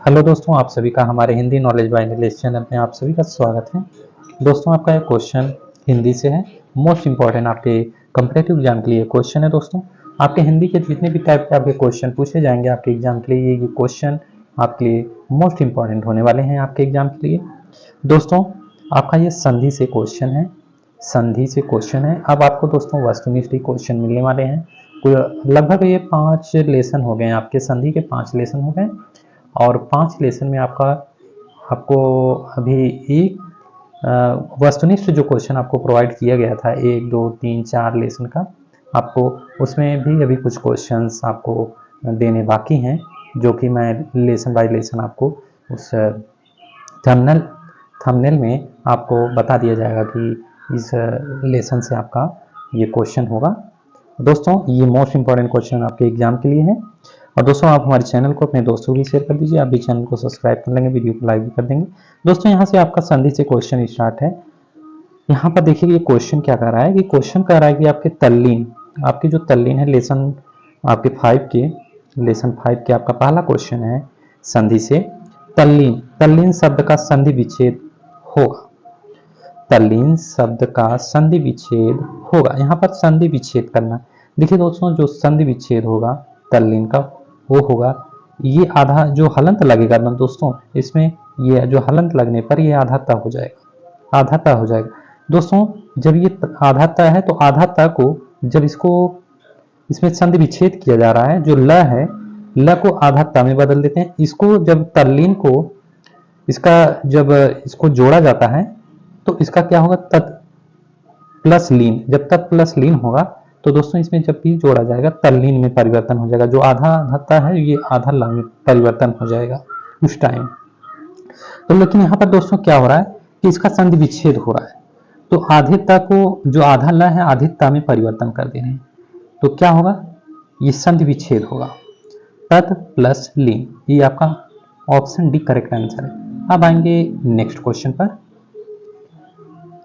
Hello दोस्तों, आप सभी का हमारे Hindi knowledge by Nilesh channel में आप सभी का स्वागत है। दोस्तों, आपका एक क्वेश्चन हिंदी से है। मोस्ट इंपॉर्टेंट आपके कॉम्पिटिटिव एग्जाम के लिए क्वेश्चन है। दोस्तों, आपके हिंदी के जितने भी टाइप के आपके क्वेश्चन पूछे जाएंगे आपके एग्जाम के लिए, ये क्वेश्चन आपके लिए मोस्ट इंपॉर्टेंट होने वाले हैं आपके एग्जाम के लिए। दोस्तों, आपका ये संधि से क्वेश्चन है। संधि से क्वेश्चन है। अब आपको दोस्तों वस्तुनिष्ठ क्वेश्चन मिलने वाले हैं। लगभग ये 5 लेसन हो गए, आपके संधि के 5 लेसन हो गए और 5 लेसन में आपको अभी एक वस्तुनिष्ठ जो क्वेश्चन आपको प्रोवाइड किया गया था 1 2 3 4 लेसन का, आपको उसमें भी अभी कुछ क्वेश्चंस आपको देने बाकी हैं, जो कि मैं लेसन बाय लेसन आपको उस थंबनेल में आपको बता दिया जाएगा कि इस लेसन से आपका ये क्वेश्चन होगा। दोस्तों, ये मोस्ट इंपॉर्टेंट क्वेश्चन आपके एग्जाम के लिए है। और दोस्तों, आप हमारे चैनल को अपने दोस्तों को भी शेयर कर दीजिए। आप भी चैनल को सब्सक्राइब कर लेंगे, वीडियो को लाइक भी कर देंगे। दोस्तों, यहाँ से आपका संधि से क्वेश्चन स्टार्ट है। यहाँ पर देखिए ये क्वेश्चन क्या कर रहा है कि क्वेश्चन कह रहा है कि आपके तल्लीन, आपके जो तल्लीन है लेसन आपके 5 के, लेसन 5 के आपका पहला क्वेश्चन है संधि से तल्लीन। तल्लीन शब्द का संधि विच्छेद होगा। तल्लीन शब्द का संधि विच्छेद होगा। यहाँ पर संधि विच्छेद करना, देखिए दोस्तों, जो संधि विच्छेद होगा तल्लीन का वो होगा ये आधा जो हलंत लगेगा ना दोस्तों, इसमें ये जो हलंत लगने पर ये आधा त हो जाएगा, आधा त हो जाएगा। दोस्तों, जब ये आधा त है तो आधा त को जब इसमें संधि विच्छेद किया जा रहा है, जो ल है ल को आधा त में बदल देते हैं। इसको जब तल्लीन को जब इसको जोड़ा जाता है तो इसका क्या होगा, तत् प्लस लीन। जब तत् प्लस लीन होगा तो दोस्तों इसमें जब भी जोड़ा जाएगा तल्लीन में परिवर्तन हो जाएगा। जो आधा आधा है ये आधा ला में परिवर्तन हो जाएगा उस टाइम। तो लेकिन यहाँ पर दोस्तों क्या हो रहा है कि इसका संधि विच्छेद हो रहा है, तो आधे ता को जो आधा ला है आधे ता में परिवर्तन कर दे रहे हैं, तो क्या होगा, ये संधि विच्छेद होगा। तत् प्लस लीन, ये आपका ऑप्शन डी करेक्ट आंसर है। अब आएंगे नेक्स्ट क्वेश्चन पर।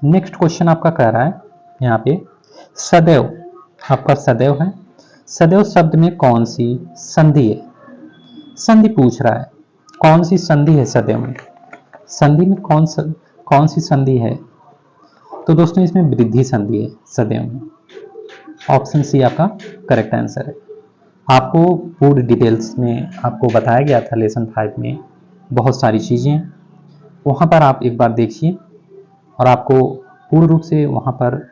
नेक्स्ट क्वेश्चन आपका कह रहा है यहाँ पे सदैव, आपका सदैव है। सदैव शब्द में कौन सी संधि है? संधि पूछ रहा है, कौन सी संधि है सदैव में? संधि में कौन सी संधि है? तो दोस्तों इसमें वृद्धि संधि है सदैव में। ऑप्शन सी आपका करेक्ट आंसर है। आपको पूरी डिटेल्स में आपको बताया गया था लेसन 5 में बहुत सारी चीजें, वहां पर आप एक बार देखिए और आपको पूर्ण रूप से वहां पर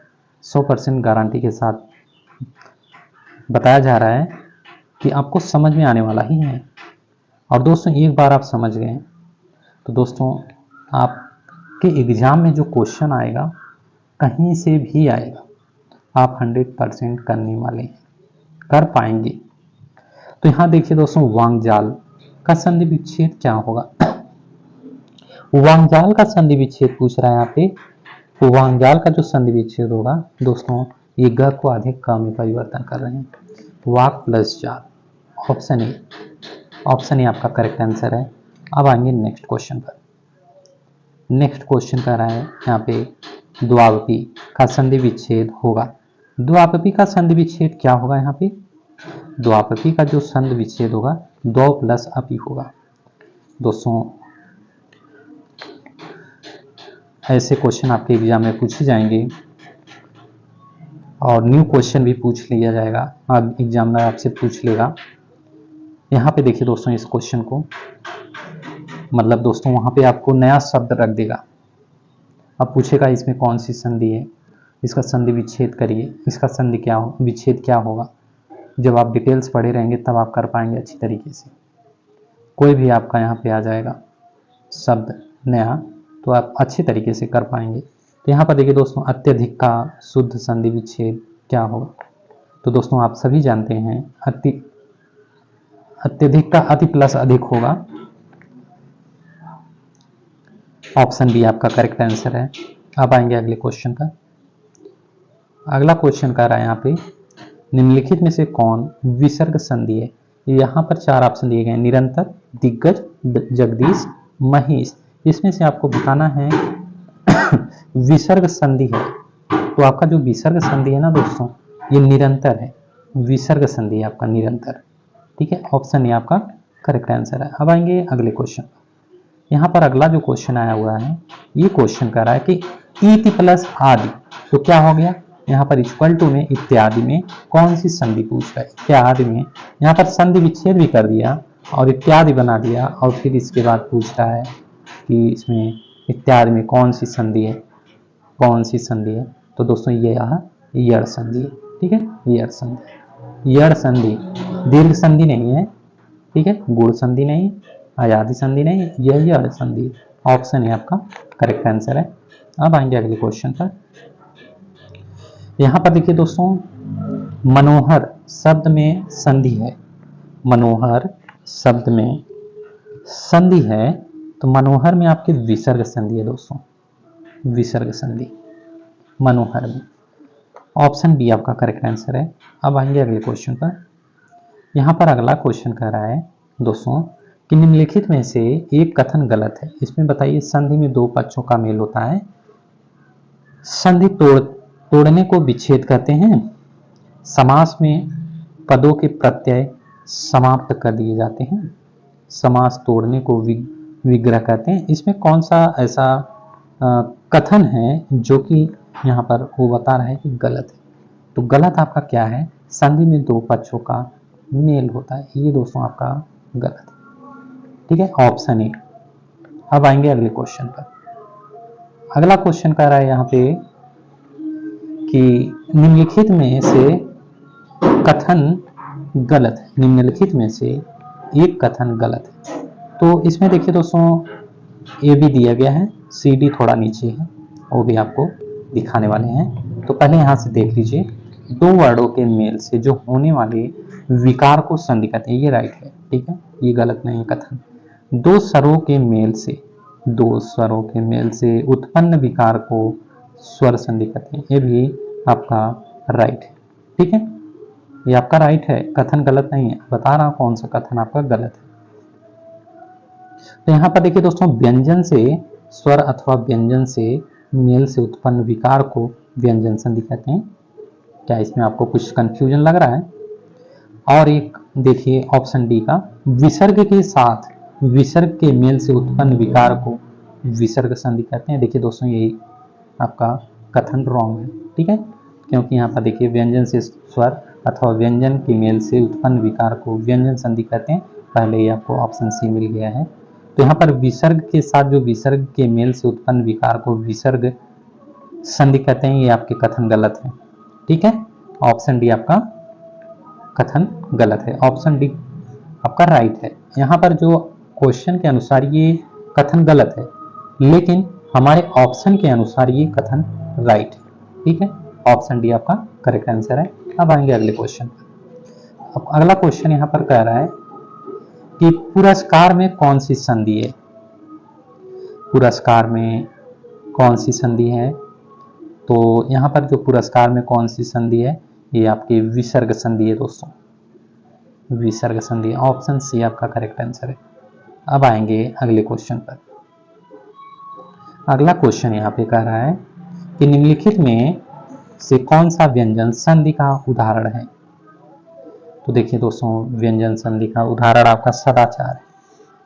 100% गारंटी के साथ बताया जा रहा है कि आपको समझ में आने वाला ही है। और दोस्तों, एक बार आप समझ गए तो दोस्तों आपके एग्जाम में जो क्वेश्चन आएगा कहीं से भी आएगा, आप 100% करने वाले हैं, कर पाएंगे। तो यहाँ देखिए दोस्तों, वांगजाल का संधि विच्छेद क्या होगा? वांगजाल का संधि विच्छेद पूछ रहा है यहाँ पे। तो वांगजाल का जो संधि विच्छेद होगा दोस्तों, ये ग को आधे क में परिवर्तन कर रहे हैं। वाक प्लस जाल, ऑप्शन ए। ऑप्शन ए आपका करेक्ट आंसर है। अब आएंगे नेक्स्ट क्वेश्चन पर। नेक्स्ट क्वेश्चन कह रहा है यहाँ पे द्वावपी का संधि विच्छेद होगा। द्वावपी का संधि विच्छेद क्या होगा? यहाँ पे द्वावपी का जो संधि विच्छेद होगा द्व प्लस अपी होगा। दोस्तों, ऐसे क्वेश्चन आपके एग्जाम में पूछे जाएंगे और न्यू क्वेश्चन भी पूछ लिया जाएगा, अब एग्जामिनर आपसे पूछ लेगा। यहाँ पे देखिए दोस्तों, इस क्वेश्चन को मतलब दोस्तों वहां पे आपको नया शब्द रख देगा। अब पूछेगा इसमें कौन सी संधि है, इसका संधि विच्छेद करिए, इसका संधि क्या हो, विच्छेद क्या होगा। जब आप डिटेल्स पढ़े रहेंगे तब आप कर पाएंगे अच्छी तरीके से। कोई भी आपका यहाँ पे आ जाएगा शब्द नया तो आप अच्छे तरीके से कर पाएंगे। तो यहाँ पर देखिए दोस्तों, अत्यधिक का शुद्ध संधि विच्छेद क्या होगा? तो दोस्तों आप सभी जानते हैं अत्यधिक का अति प्लस अधिक होगा। ऑप्शन बी आपका करेक्ट आंसर है। अब आएंगे अगले क्वेश्चन का। अगला क्वेश्चन कह रहा है यहाँ पे निम्नलिखित में से कौन विसर्ग संधि है? यहाँ पर 4 ऑप्शन दिए गए हैं, निरंतर, दिग्गज, जगदीश, महेश। इसमें से आपको बताना है विसर्ग संधि है। तो आपका जो विसर्ग संधि है ना दोस्तों, ये निरंतर है। विसर्ग संधि आपका निरंतर, ठीक है। ऑप्शन ए आपका करेक्ट आंसर है। अब आएंगे अगले क्वेश्चन। यहाँ पर अगला जो क्वेश्चन आया हुआ है, ये क्वेश्चन कर रहा है कि इति प्लस आदि, तो क्या हो गया यहाँ पर इक्वल टू में इत्यादि में कौन सी संधि पूछ रहा है। इत्यादि में यहाँ पर संधि विच्छेद भी कर दिया और इत्यादि बना दिया और फिर इसके बाद पूछ रहा है कि इसमें इत्यादि में कौन सी संधि है, कौन सी संधि है। तो दोस्तों ये यहाँ यड़ संधि है, ठीक है, यड़ संधि। यड़ संधि दीर्घ संधि नहीं है, ठीक है, गुण संधि नहीं, आयादी संधि नहीं, यह यड़ संधि। ऑप्शन है आपका करेक्ट आंसर है। अब आएंगे अगले क्वेश्चन पर। यहाँ पर देखिए दोस्तों, मनोहर शब्द में संधि है, मनोहर शब्द में संधि है, तो मनोहर में आपके विसर्ग संधि है दोस्तों, विसर्ग संधि मनोहर में। ऑप्शन बी आपका करेक्ट आंसर है। अब आएंगे अगले क्वेश्चन पर। यहाँ पर अगला क्वेश्चन कह रहा है दोस्तों कि निम्नलिखित में से एक कथन गलत है। इसमें बताइए, संधि में दो पक्षों का मेल होता है, संधि तोड़ने को विच्छेद कहते हैं, समास में पदों के प्रत्यय समाप्त कर दिए जाते हैं, समास तोड़ने को विग्रह कहते हैं। इसमें कौन सा ऐसा कथन है जो कि यहाँ पर वो बता रहा है कि गलत है। तो गलत आपका क्या है, संधि में दो पक्षों का मेल होता है, ये दोस्तों आपका गलत है, ठीक है, ऑप्शन ए। अब आएंगे अगले क्वेश्चन पर। अगला क्वेश्चन कह रहा है यहाँ पे कि निम्नलिखित में से कथन गलत है, निम्नलिखित में से एक कथन गलत है। तो इसमें देखिए दोस्तों, ए भी दिया गया है, सी डी थोड़ा नीचे है, वो भी आपको दिखाने वाले हैं। तो पहले यहाँ से देख लीजिए, दो वर्डों के मेल से जो होने वाले विकार को संधि कहते हैं, ये राइट है, ठीक है, ये गलत नहीं है कथन। दो स्वरों के मेल से, दो स्वरों के मेल से उत्पन्न विकार को स्वर संधि कहते हैं, ये भी आपका राइट है, ठीक है, ये आपका राइट है, कथन गलत नहीं है। बता रहा हूं कौन सा कथन आपका गलत है। तो यहाँ पर देखिए दोस्तों, व्यंजन से स्वर अथवा व्यंजन से मेल से उत्पन्न विकार को व्यंजन संधि कहते हैं। क्या इसमें आपको कुछ कंफ्यूजन लग रहा है? और एक देखिए ऑप्शन डी का, विसर्ग के साथ विसर्ग के मेल से उत्पन्न विकार को विसर्ग संधि कहते हैं। देखिए दोस्तों, ये आपका कथन रॉन्ग है, ठीक है, क्योंकि यहाँ पर देखिए व्यंजन से स्वर अथवा व्यंजन के मेल से उत्पन्न विकार को व्यंजन संधि कहते हैं। पहले ही आपको ऑप्शन सी मिल गया है। तो यहाँ पर विसर्ग के साथ जो विसर्ग के मेल से उत्पन्न विकार को विसर्ग संधि कहते हैं, ये आपके कथन गलत है, ठीक है, ऑप्शन डी आपका कथन गलत है, ऑप्शन डी आपका राइट है। यहाँ पर जो क्वेश्चन के अनुसार ये कथन गलत है, लेकिन हमारे ऑप्शन के अनुसार ये कथन राइट है, ठीक है, ऑप्शन डी आपका करेक्ट आंसर है। अब आएंगे अगले क्वेश्चन। अब अगला क्वेश्चन यहाँ पर कह रहा है कि पुरस्कार में कौन सी संधि है, पुरस्कार में कौन सी संधि है। तो यहाँ पर जो पुरस्कार में कौन सी संधि है, ये आपकी विसर्ग संधि है दोस्तों, विसर्ग संधि, ऑप्शन सी आपका करेक्ट आंसर है। अब आएंगे अगले क्वेश्चन पर। अगला क्वेश्चन यहाँ पे कह रहा है कि निम्नलिखित में से कौन सा व्यंजन संधि का उदाहरण है। तो देखिए दोस्तों, व्यंजन संधि का उदाहरण आपका सदाचार है,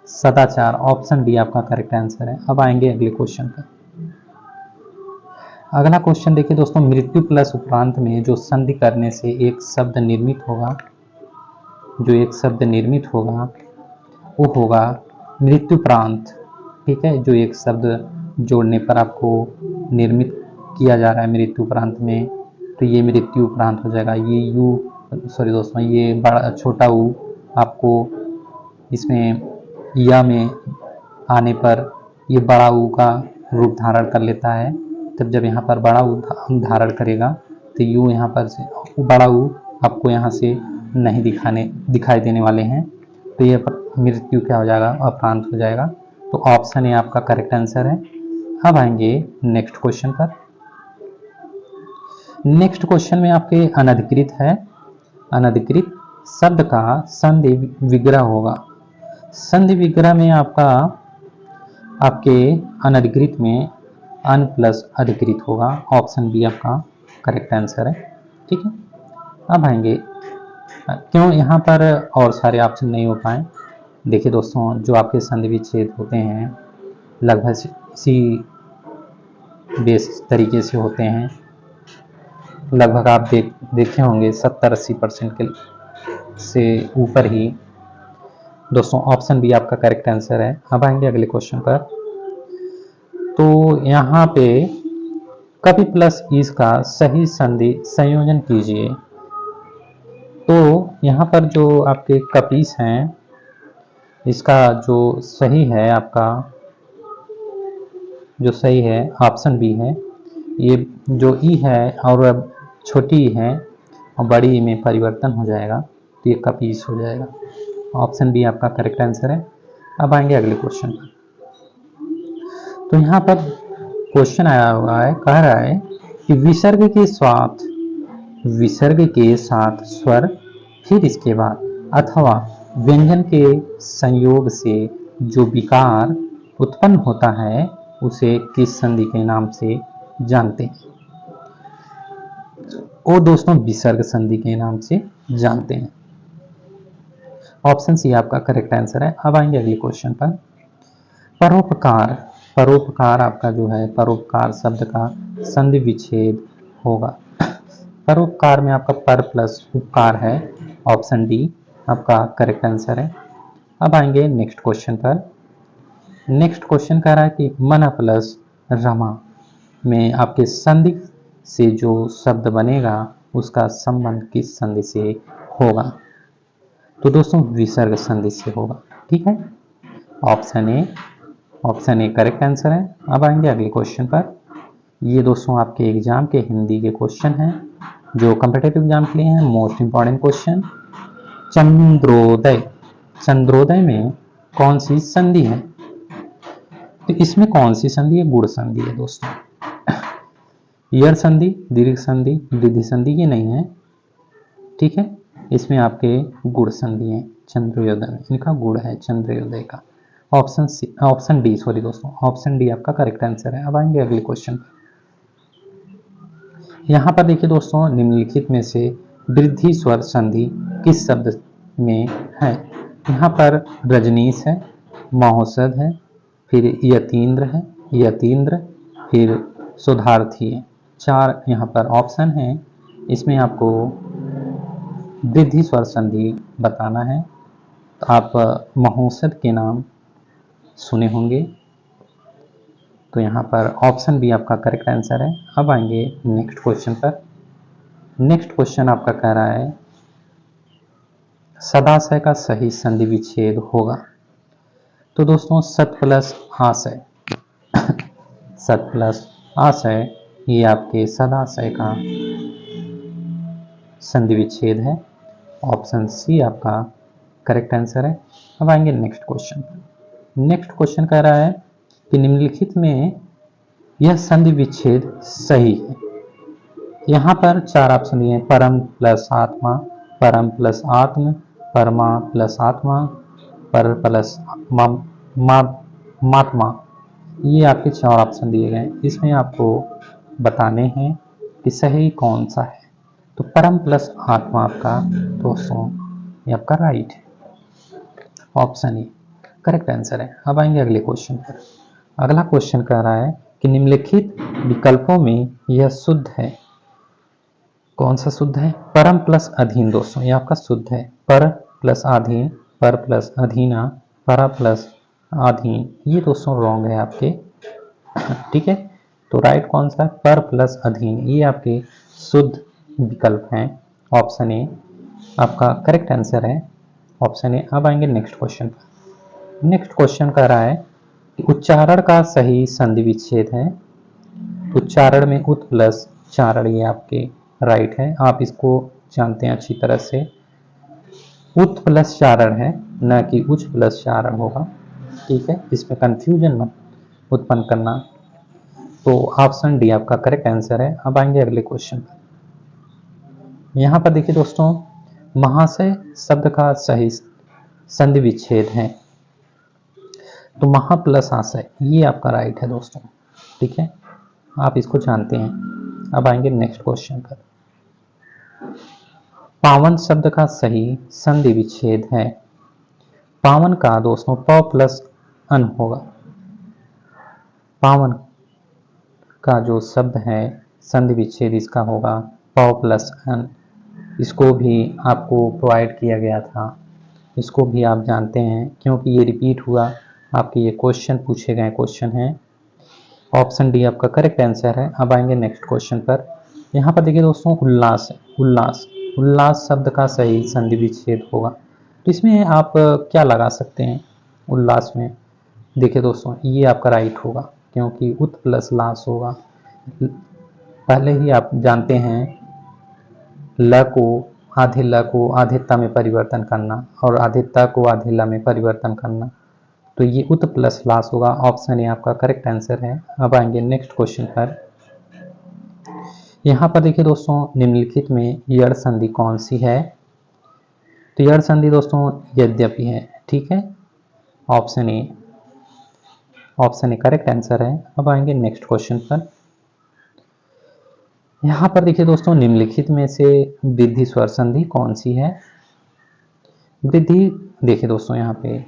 सदाचार, ऑप्शन डी आपका करेक्ट आंसर है। अब आएंगे अगले क्वेश्चन पर। अगला क्वेश्चन देखिए दोस्तों, मृत्यु प्लस उपरांत में जो संधि करने से एक शब्द निर्मित होगा, जो एक शब्द निर्मित होगा वो होगा मृत्युप्रांत, ठीक है, जो एक शब्द जोड़ने पर आपको निर्मित किया जा रहा है मृत्युप्रांत में, तो ये मृत्यु उपरांत हो जाएगा। ये यू, सॉरी दोस्तों, ये बड़ा छोटा ऊ आपको इसमें या में आने पर ये बड़ा ऊ का रूप धारण कर लेता है। तब जब यहाँ पर बड़ा ऊ धारण करेगा तो यू यहाँ पर से बड़ा ऊ आपको यहाँ से नहीं दिखाई देने वाले हैं, तो ये मृत्यु क्या हो जाएगा, अपरांत हो जाएगा। तो ऑप्शन ए आपका करेक्ट आंसर है। अब आएंगे नेक्स्ट क्वेश्चन पर। नेक्स्ट क्वेश्चन में आपके अनधिकृत है, अनधिकृत शब्द का संधि विग्रह होगा। संधि विग्रह में आपका आपके अनधिकृत में अन प्लस अधिकृत होगा, ऑप्शन बी आपका करेक्ट आंसर है, ठीक है। अब आएंगे, क्यों यहाँ पर और सारे ऑप्शन नहीं हो पाए, देखिए दोस्तों, जो आपके संधि विच्छेद होते हैं लगभग इसी बेस तरीके से होते हैं। लगभग आप देखे होंगे 70-80% के से ऊपर ही। दोस्तों ऑप्शन बी आपका करेक्ट आंसर है। अब आएंगे अगले क्वेश्चन पर। तो यहाँ पे कपि प्लस ईस का सही संधि संयोजन कीजिए। तो यहाँ पर जो आपके कपीस हैं, इसका जो सही है आपका, जो सही है ऑप्शन बी है। ये जो ई है और अब छोटी ई है और बड़ी ई में परिवर्तन हो जाएगा तो ये कपीस हो जाएगा। ऑप्शन बी आपका करेक्ट आंसर है। अब आएंगे अगले क्वेश्चन पर। तो यहाँ पर क्वेश्चन आया हुआ है, कह रहा है कि विसर्ग के साथ स्वर, फिर इसके बाद अथवा व्यंजन के संयोग से जो विकार उत्पन्न होता है उसे किस संधि के नाम से जानते हैं? वो दोस्तों विसर्ग संधि के नाम से जानते हैं। ऑप्शन सी आपका करेक्ट आंसर है। अब आएंगे अगले क्वेश्चन पर। परोपकार, परोपकार आपका जो है परोपकार शब्द का संधि विच्छेद होगा। परोपकार में आपका पर प्लस उपकार है। ऑप्शन डी आपका करेक्ट आंसर है। अब आएंगे नेक्स्ट क्वेश्चन पर। नेक्स्ट क्वेश्चन कह रहा है कि मन प्लस रमा में आपके संधि से जो शब्द बनेगा उसका संबंध किस संधि से होगा? तो दोस्तों विसर्ग संधि से होगा। ठीक है, ऑप्शन ए करेक्ट आंसर है। अब आएंगे अगले क्वेश्चन पर। ये दोस्तों आपके एग्जाम के हिंदी के क्वेश्चन हैं जो कॉम्पिटिटिव एग्जाम के लिए हैं। Most important question. चंद्रोदय, चंद्रोदय में कौन सी संधि है? तो इसमें कौन सी संधि है? गुण संधि है दोस्तों। यर संधि, दीर्घ संधि, वृद्धि संधि ये नहीं है। ठीक है, इसमें आपके गुण संधि है। चंद्रोदय में इनका गुण है चंद्रोदय का। ऑप्शन डी, सॉरी दोस्तों, ऑप्शन डी आपका करेक्ट आंसर है। अब आएंगे अगले क्वेश्चन पर। यहाँ पर देखिए दोस्तों, निम्नलिखित में से वृद्धि स्वर संधि किस शब्द में है? यहाँ पर रजनीश है, महोषध है, फिर यतीन्द्र है, यतीन्द्र, फिर सुधार्थी है। 4 यहाँ पर ऑप्शन है। इसमें आपको वृद्धि स्वर संधि बताना है। तो आप महोषध के नाम सुने होंगे, तो यहाँ पर ऑप्शन बी आपका करेक्ट आंसर है। अब आएंगे नेक्स्ट क्वेश्चन पर। नेक्स्ट क्वेश्चन आपका कह रहा है सदाशय का सही संधि विच्छेद होगा। तो दोस्तों सत प्लस आशय सत प्लस आशय ये आपके सदाशय का संधि विच्छेद है। ऑप्शन सी आपका करेक्ट आंसर है। अब आएंगे नेक्स्ट क्वेश्चन पर। नेक्स्ट क्वेश्चन कह रहा है कि निम्नलिखित में यह संधि विच्छेद सही है। यहाँ पर 4 ऑप्शन दिए हैं। परम प्लस आत्मा, परम प्लस आत्म, परमा प्लस आत्मा, पर प्लस मात्मा। ये आपके 4 ऑप्शन दिए गए। इसमें आपको बताने हैं कि सही कौन सा है। तो परम प्लस आत्मा आपका दोस्तों ये आपका राइट है। ऑप्शन ए करेक्ट आंसर है। अब आएंगे अगले क्वेश्चन पर। अगला क्वेश्चन कह रहा है कि निम्नलिखित विकल्पों में यह शुद्ध है। कौन सा शुद्ध है? परम प्लस अधीन दोस्तों ये आपका शुद्ध है। पर प्लस अधीन, पर प्लस अधीना, परा प्लस अधीन, ये दोस्तों रॉन्ग है आपके। ठीक है, तो राइट कौन सा है? पर प्लस अधीन, ये आपके शुद्ध विकल्प हैं। ऑप्शन ए आपका करेक्ट आंसर है। Option A. अब आएंगे नेक्स्ट क्वेश्चन पर। नेक्स्ट क्वेश्चन कह रहा है कि उच्चारण का सही संधि विच्छेद है। उच्चारण में उत प्लस चारण ये आपके राइट है। आप इसको जानते हैं अच्छी तरह से। उत प्लस चारण है, न कि उच्च प्लस चारण होगा। ठीक है, इसमें कंफ्यूजन मत उत्पन्न करना। तो ऑप्शन डी आपका करेक्ट आंसर है। अब आएंगे अगले क्वेश्चन पर। यहाँ पर देखिए दोस्तों, महाशय शब्द का सही संधि विच्छेद है। तो महा प्लस आशय ये आपका राइट है दोस्तों। ठीक है, आप इसको जानते हैं। अब आएंगे नेक्स्ट क्वेश्चन पर। पावन शब्द का सही संधि विच्छेद है। पावन का दोस्तों प प्लस अन होगा। पावन का जो शब्द है संधि विच्छेद इसका होगा प प्लस अन। इसको भी आपको प्रोवाइड किया गया था, इसको भी आप जानते हैं क्योंकि ये रिपीट हुआ, आपके ये क्वेश्चन पूछे गए क्वेश्चन हैं। ऑप्शन डी आपका करेक्ट आंसर है। अब आएंगे नेक्स्ट क्वेश्चन पर। यहाँ पर देखिए दोस्तों उल्लास है, उल्लास, उल्लास शब्द का सही संधि विच्छेद होगा। तो इसमें आप क्या लगा सकते हैं उल्लास में? देखिए दोस्तों ये आपका राइट होगा क्योंकि उत प्लस लास होगा। पहले ही आप जानते हैं ल को आधे त में परिवर्तन करना और आधे त को आधे ल में परिवर्तन करना, तो ये उत प्लस लास होगा। ऑप्शन ए आपका करेक्ट आंसर है। अब आएंगे नेक्स्ट क्वेश्चन पर। यहाँ पर देखिए दोस्तों निम्नलिखित में यड़ संधि कौन सी है? तो यड़ संधि दोस्तों यद्यपि है, ठीक है। Option A, option A correct answer है। अब आएंगे नेक्स्ट क्वेश्चन पर। यहाँ पर देखिए दोस्तों निम्नलिखित में से वृद्धि स्वर संधि कौन सी है? वृद्धि देखिए दोस्तों यहाँ पे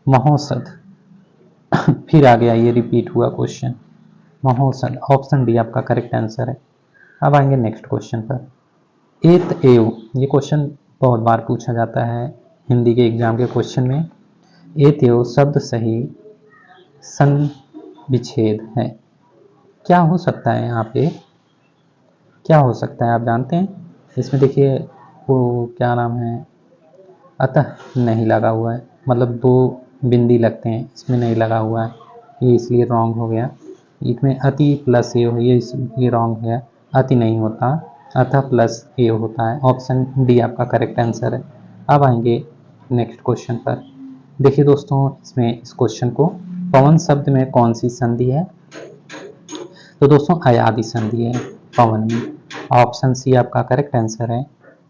महोषध फिर आ गया, ये रिपीट हुआ क्वेश्चन महोषध। ऑप्शन डी आपका करेक्ट आंसर है। अब आएंगे नेक्स्ट क्वेश्चन पर। एत एव, ये क्वेश्चन बहुत बार पूछा जाता है हिंदी के एग्जाम के क्वेश्चन में। एत एव शब्द सही संधि विच्छेद है। क्या हो सकता है यहाँ पे, क्या हो सकता है आप जानते हैं? इसमें देखिए वो क्या नाम है, अतः नहीं लगा हुआ है, मतलब दो बिंदी लगते हैं, इसमें नहीं लगा हुआ है, ये इसलिए रॉन्ग हो गया। इसमें अति प्लस ए हो, ये रॉन्ग है, अति नहीं होता, अतः प्लस ए होता है। ऑप्शन डी आपका करेक्ट आंसर है। अब आएंगे नेक्स्ट क्वेश्चन पर। देखिए दोस्तों इसमें इस क्वेश्चन को पवन शब्द में कौन सी संधि है? तो दोस्तों अयादि संधि है पवन में। ऑप्शन सी आपका करेक्ट आंसर है।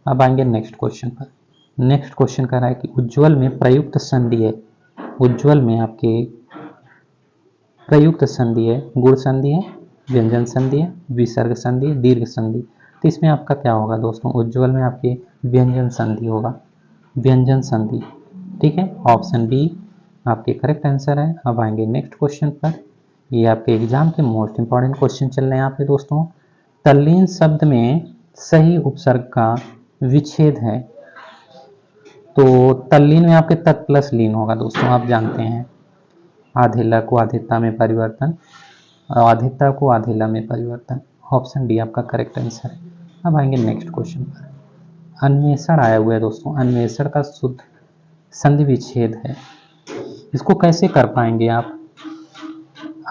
अब आएंगे नेक्स्ट क्वेश्चन पर। नेक्स्ट क्वेश्चन कह रहा है कि उज्ज्वल में प्रयुक्त संधि है। उज्ज्वल में आपके प्रयुक्त संधि है, गुण संधि है, व्यंजन संधि है, विसर्ग संधि है, दीर्घ संधि। तो इसमें आपका क्या होगा दोस्तों? उज्ज्वल में आपके व्यंजन संधि होगा, व्यंजन संधि, ठीक है। ऑप्शन बी आपके करेक्ट आंसर है। अब आएंगे नेक्स्ट क्वेश्चन पर। ये आपके एग्जाम के मोस्ट इंपॉर्टेंट क्वेश्चन चल रहे हैं यहाँ पे दोस्तों। तल्लीन शब्द में सही उपसर्ग का विच्छेद है। तो तल्लीन में आपके तत् प्लस लीन होगा दोस्तों, आप जानते हैं। आधे ल को आधे ता में परिवर्तन और आधे ता को आधे ल में परिवर्तन। ऑप्शन डी आपका करेक्ट आंसर है। अब आएंगे नेक्स्ट क्वेश्चन पर। अन्वेषण आया हुआ है दोस्तों, अन्वेषण का शुद्ध संधि विच्छेद है। इसको कैसे कर पाएंगे आप?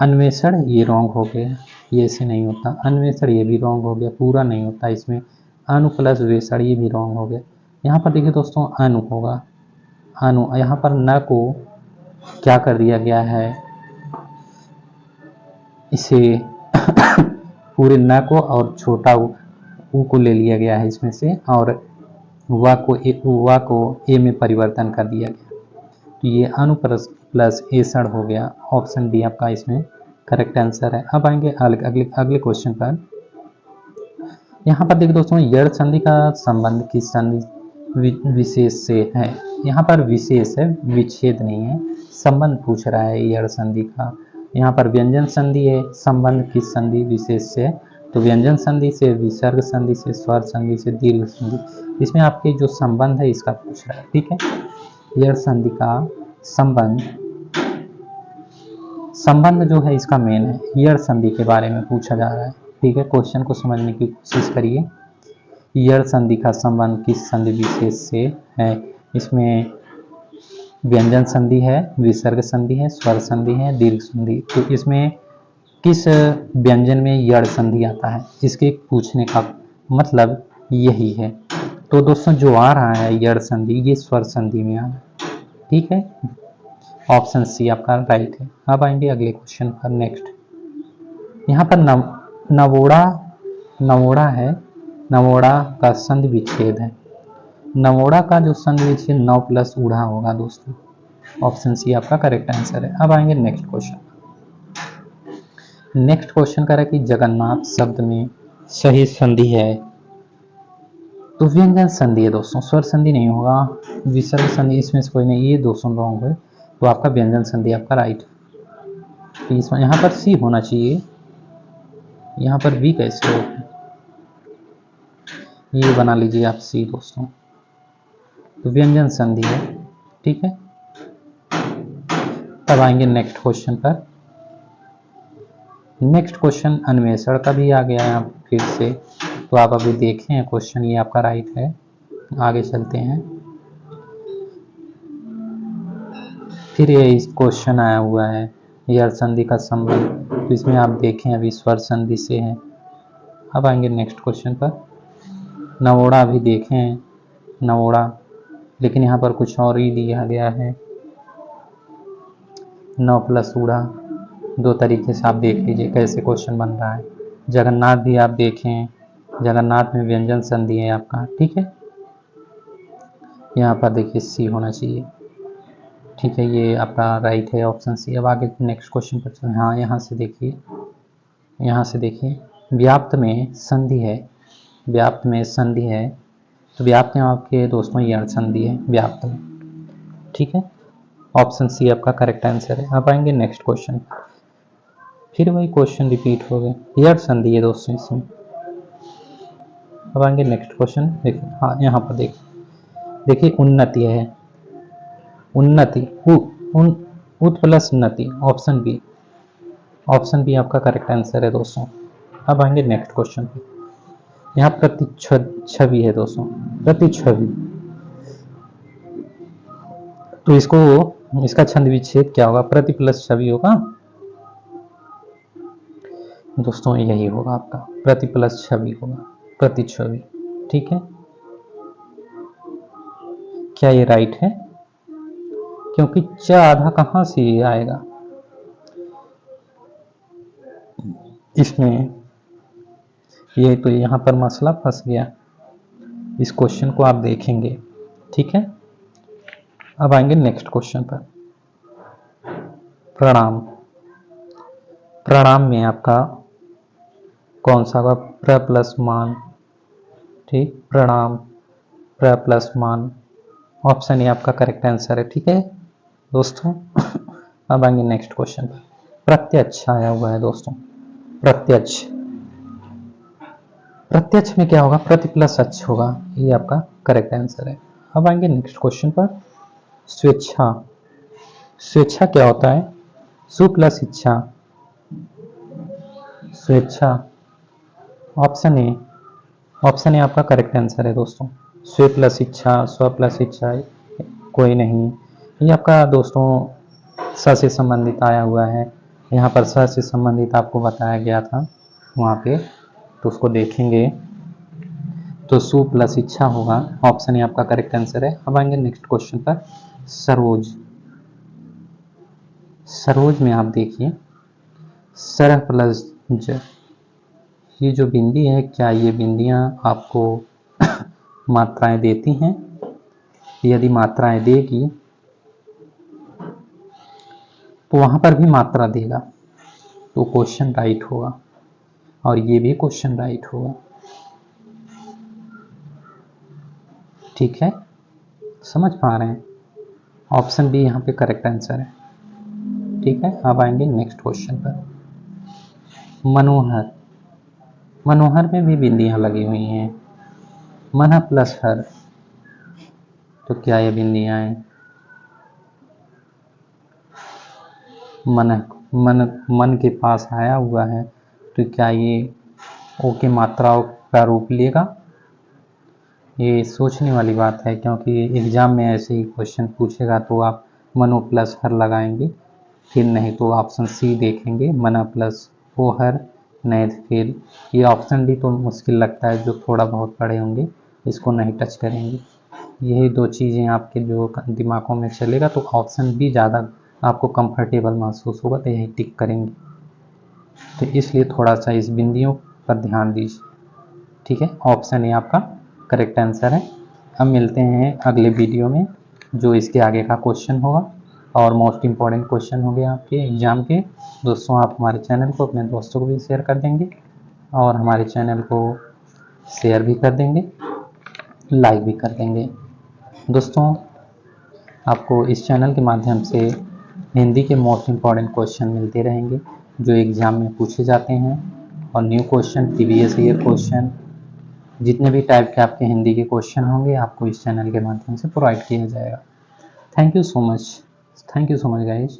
अन्वेषण ये रॉन्ग हो गया, ये ऐसे नहीं होता। अन्वेषण ये भी रॉन्ग हो गया, पूरा नहीं होता इसमें। अनु प्लस वेषण ये भी रॉन्ग हो गया। यहाँ पर देखिए दोस्तों अनु होगा, अनु। यहाँ पर न को क्या कर दिया गया है, इसे पूरे न को और छोटा उ को ले लिया गया है इसमें से, और व को ए में परिवर्तन कर दिया गया। तो ये अनु प्लस एषण हो गया। ऑप्शन डी आपका इसमें करेक्ट आंसर है। अब आएंगे अगले क्वेश्चन पर। यहाँ पर देखिए दोस्तों यड़ संधि का संबंध किस संधि विशेष से है? यहाँ पर विशेष है, विच्छेद नहीं है, संबंध पूछ रहा है यड़ संधि का। यहाँ पर व्यंजन संधि है, संबंध किस संधि विशेष से है? तो व्यंजन संधि से, विसर्ग संधि से, स्वर संधि से, दीर्घ संधि। इसमें आपके जो संबंध है इसका पूछ रहा है, ठीक है। यड़ संधि का संबंध जो है इसका मेन है, यड़ संधि के बारे में पूछा जा रहा है, ठीक है। क्वेश्चन को समझने की कोशिश करिए। यड़ संधि का संबंध किस संधि विशेष से है? इसमें व्यंजन संधि है, विसर्ग संधि है, स्वर संधि है, दीर्घ संधि। तो इसमें किस व्यंजन में यड़ संधि आता है, इसके पूछने का मतलब यही है। तो दोस्तों जो आ रहा है यड़ संधि, ये स्वर संधि में आ रहा है, ठीक है। ऑप्शन सी आपका राइट है। अब आएंगे अगले क्वेश्चन पर। नेक्स्ट यहाँ पर नवोड़ा है, नवोड़ा का संधि विच्छेद है। नवोड़ा का जो संधि विच्छेद नौ प्लस ऊढ़ा होगा दोस्तों। ऑप्शन सी आपका करेक्ट आंसर है। अब आएंगे नेक्स्ट क्वेश्चन। नेक्स्ट क्वेश्चन कह रहा है कि जगन्नाथ शब्द में सही संधि है। तो व्यंजन संधि है दोस्तों, स्वर संधि नहीं होगा, विसर्ग संधि इसमें से कोई नहीं, ये दोस्तों रॉन्ग है। तो आपका व्यंजन संधि आपका राइट है। तो इसमें यहाँ पर सी होना चाहिए, यहाँ पर बी कैसे हो, ये बना लीजिए आप सी दोस्तों। तो व्यंजन संधि है, ठीक है। तब आएंगे नेक्स्ट क्वेश्चन पर। नेक्स्ट क्वेश्चन अन्वेषण का भी आ गया है फिर से, तो आप अभी देखें क्वेश्चन, ये आपका राइट है। आगे चलते हैं। फिर ये इस क्वेश्चन आया हुआ है यर संधि का संबंध, तो इसमें आप देखें अभी स्वर संधि से है। अब आएंगे नेक्स्ट क्वेश्चन पर। नवोड़ा भी देखें, नवोड़ा, लेकिन यहाँ पर कुछ और ही दिया गया है। नौ प्लस ऊड़ा, दो तरीके से आप देख लीजिए कैसे क्वेश्चन बन रहा है। जगन्नाथ भी आप देखें, जगन्नाथ में व्यंजन संधि है आपका, ठीक है। यहाँ पर देखिए सी होना चाहिए, ठीक है, ये आपका राइट है ऑप्शन सी। अब आगे नेक्स्ट क्वेश्चन पर चलें। हाँ, यहाँ से देखिए, यहाँ से देखिए व्याप्त में संधि है, व्याप्त में संधि है, तो व्याप्त में आपके दोस्तों यण संधि है व्याप्त में, ठीक है। ऑप्शन सी आपका करेक्ट आंसर है। अब आएंगे नेक्स्ट क्वेश्चन, फिर वही क्वेश्चन रिपीट हो गए, यण संधि है दोस्तों इसमें। अब आएंगे नेक्स्ट क्वेश्चन, देखिए हाँ यहाँ पर देखिए उन्नति है, उन्नति उत प्लस उन्नति, ऑप्शन बी, ऑप्शन बी आपका करेक्ट आंसर है दोस्तों। अब आएंगे नेक्स्ट क्वेश्चन पे। यहाँ प्रतिच्छवि है दोस्तों, प्रतिच्छवि, तो इसका छंद विच्छेद क्या होगा, प्रति प्लस छवि होगा दोस्तों, यही होगा आपका प्रति प्लस छवि होगा, प्रतिच्छवि, ठीक है। क्या ये राइट है, क्योंकि च आधा कहां से आएगा इसमें, ये तो यहाँ पर मसला फंस गया। इस क्वेश्चन को आप देखेंगे, ठीक है। अब आएंगे नेक्स्ट क्वेश्चन पर। प्रणाम, प्रणाम में आपका कौन सा होगा, प्र प्लस मान, ठीक, प्रणाम प्र प्लस मान, ऑप्शन ए आपका करेक्ट आंसर है, ठीक है दोस्तों। अब आएंगे नेक्स्ट क्वेश्चन पर। प्रत्यक्ष आया हुआ है दोस्तों, प्रत्यक्ष, प्रत्यक्ष में क्या होगा, प्रति प्लस अक्ष होगा, ये आपका करेक्ट आंसर है। अब आएंगे नेक्स्ट क्वेश्चन पर। स्वेच्छा, स्वेच्छा क्या होता है, सु प्लस इच्छा, स्वेच्छा, ऑप्शन ए, ऑप्शन ए आपका करेक्ट आंसर है दोस्तों। स्वे प्लस इच्छा, स्व प्लस इच्छा कोई नहीं, ये आपका दोस्तों स से संबंधित आया हुआ है। यहाँ पर स से संबंधित आपको बताया गया था वहाँ पे, तो उसको देखेंगे तो सु प्लस इच्छा होगा, ऑप्शन ए आपका करेक्ट आंसर है। अब आएंगे नेक्स्ट क्वेश्चन पर। सरोज, सरोज में आप देखिए सर प्लस ज, ये जो बिंदी है, क्या ये बिंदियां आपको मात्राएं देती हैं, यदि मात्राएं देगी तो वहां पर भी मात्रा देगा, तो क्वेश्चन राइट होगा, और ये भी क्वेश्चन राइट होगा, ठीक है, समझ पा रहे हैं। ऑप्शन बी यहाँ पे करेक्ट आंसर है, ठीक है। अब आएंगे नेक्स्ट क्वेश्चन पर। मनोहर, मनोहर में भी बिंदियां लगी हुई हैं, मन प्लस हर, तो क्या ये बिंदियां हैं, मन मन मन के पास आया हुआ है, तो क्या ये ओ की मात्राओं का रूप लेगा, ये सोचने वाली बात है, क्योंकि एग्जाम में ऐसे ही क्वेश्चन पूछेगा तो आप मनो प्लस हर लगाएंगे, फिर नहीं तो ऑप्शन सी देखेंगे मना प्लस ओ हर, नहीं तो फिर ये ऑप्शन डी तो मुश्किल लगता है, जो थोड़ा बहुत पढ़े होंगे इसको नहीं टच करेंगे। यही दो चीज़ें आपके जो दिमागों में चलेगा, तो ऑप्शन बी ज़्यादा आपको कंफर्टेबल महसूस होगा, तो यही टिक करेंगे। तो इसलिए थोड़ा सा इस बिंदियों पर ध्यान दीजिए, ठीक है। ऑप्शन ए आपका करेक्ट आंसर है। हम मिलते हैं अगले वीडियो में, जो इसके आगे का क्वेश्चन होगा और मोस्ट इम्पॉर्टेंट क्वेश्चन हो गया आपके एग्जाम के। दोस्तों आप हमारे चैनल को अपने दोस्तों को भी शेयर कर देंगे और हमारे चैनल को शेयर भी कर देंगे। लाइक भी कर देंगे। दोस्तों, आपको इस चैनल के माध्यम से हिंदी के मोस्ट इम्पॉर्टेंट क्वेश्चन मिलते रहेंगे जो एग्ज़ाम में पूछे जाते हैं, और new question, previous year question, जितने भी टाइप के आपके हिंदी के क्वेश्चन होंगे आपको इस चैनल के माध्यम से प्रोवाइड किया जाएगा। Thank you so much guys.